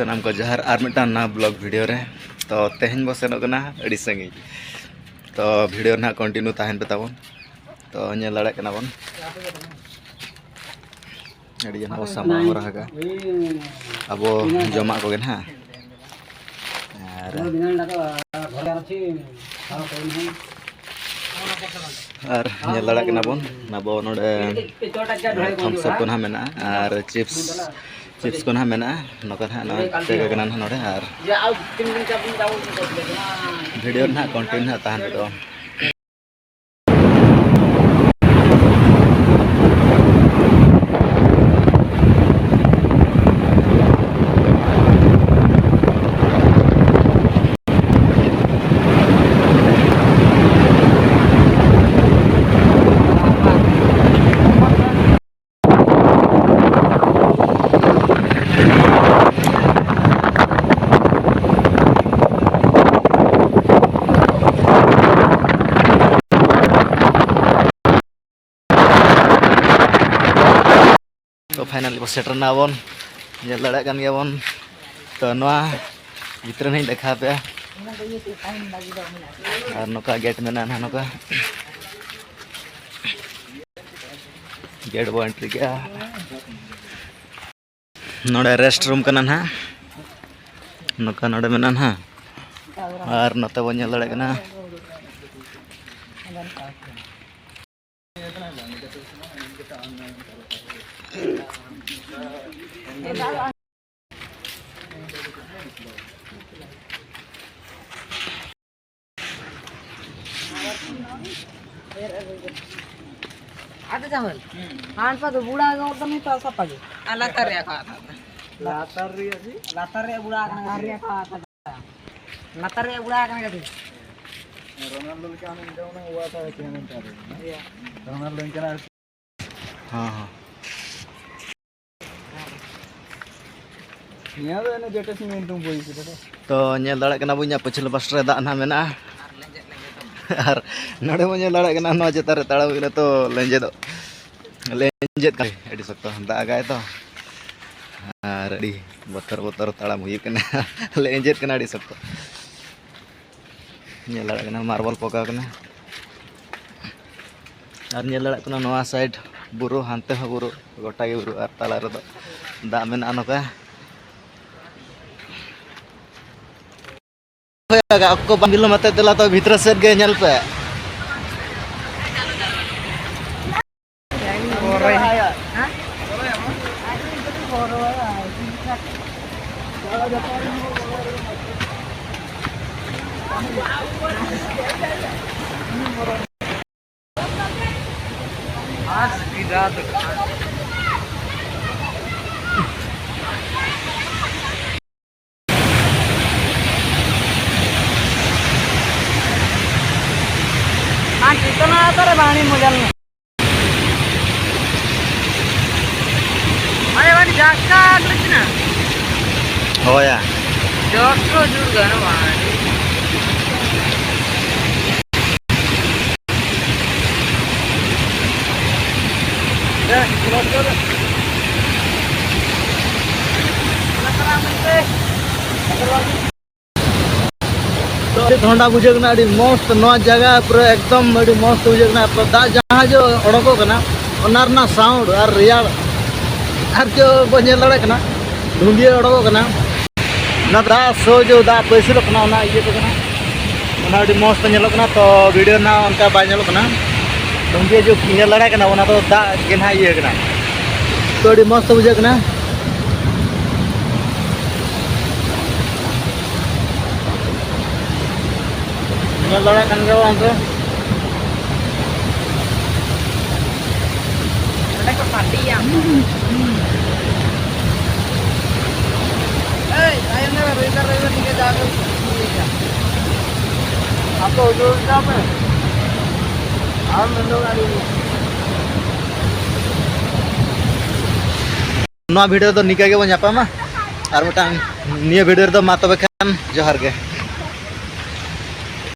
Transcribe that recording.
सानाम को जहर आर मिटा ना ब्लॉग वीडियो रे तो तेहन बो सेनो कना अड़ी संगी तो वीडियो ना कंटिन्यू ताहन बताबन तो नेल दाड़े कना बन अड़ी जन सामा हो रहा अब जमा को ना और नेल दाड़े कना बन नबो नोडे थम्सअप को ना मेना और चिप्स को ना मेना नकर ना पेग कना नोडे और वीडियो ना कंटिन्यू ना ताहन तो तो फाइनली सेटर ना बन नेल दाड़े कान गया बन तो नवा भीतर नहीं देखा पे और नोका गेट में ना नोका गेट बो एंट्री गया नोडे रेस्ट रूम कना ना नोका नोडे में ना और नोते बो नेल दाड़े कना आता चावल हान पा तो बुढ़ा गांव तो नहीं तो सब पागे लातर रे का लातर रे बुढ़ा का रे का लातर रे बुढ़ा का के रोनाल्डो के आने जाओ ना हुआ था कि हम रोनाल्डो के ना हां हां यहाँ तो ना जेटे सीमेंट तुम बोई तो नेल दाड़े कना बुnya पछल बस रे दा ना मेना और नडे मो नेल दाड़े कना नो जेता रे ताड़ा गले तो लेंजेद का एडी सकतो दा गाय तो और एडी बतर बतर ताड़ा हुई कना लेंजेद कना एडी सकतो नेल दाड़े कना मार्बल पोका कना और नेल दाड़े कना नोआ साइड बुरु हानते हो बुरु गोटा गे बुरु और ताला रे दो दा मेना नोका आपको बंगिलो मत दिला तो भीतर से गए नेल पे कितना आता रे पानी मुजल में अरे वाली जाका कृष्णा होया जोको जुड़ गया ना वाली ठंडा बुझेगना अड़ी मस्त नवा जगह पूरा एकदम अड़ी मस्त बुझेगना तो दा जहाँ जो ओडको कना ओनार ना साउंड और रियाल और जो बनेल दाड़े कना ढूंढिए ओडको कना ना दा सो जो दा पैसे कना ओना इये तो कना ओना अड़ी मस्त नेलो कना तो वीडियो ना उनका बा नेलो कना ढूंढिए जो नेल दाड़े कना ओना तो दा गेना इये कना तो अड़ी मस्त बुझेगना नेल दाड़े कान गया वहां पे ada ke padi yang ayo ना रेगर नीचे जाकर आपको जो काम है हम लोग गाड़ी नवा वीडियो तो निका के बन जापा मा और मटांग निया वीडियो तो मा तबे खान जोहार के।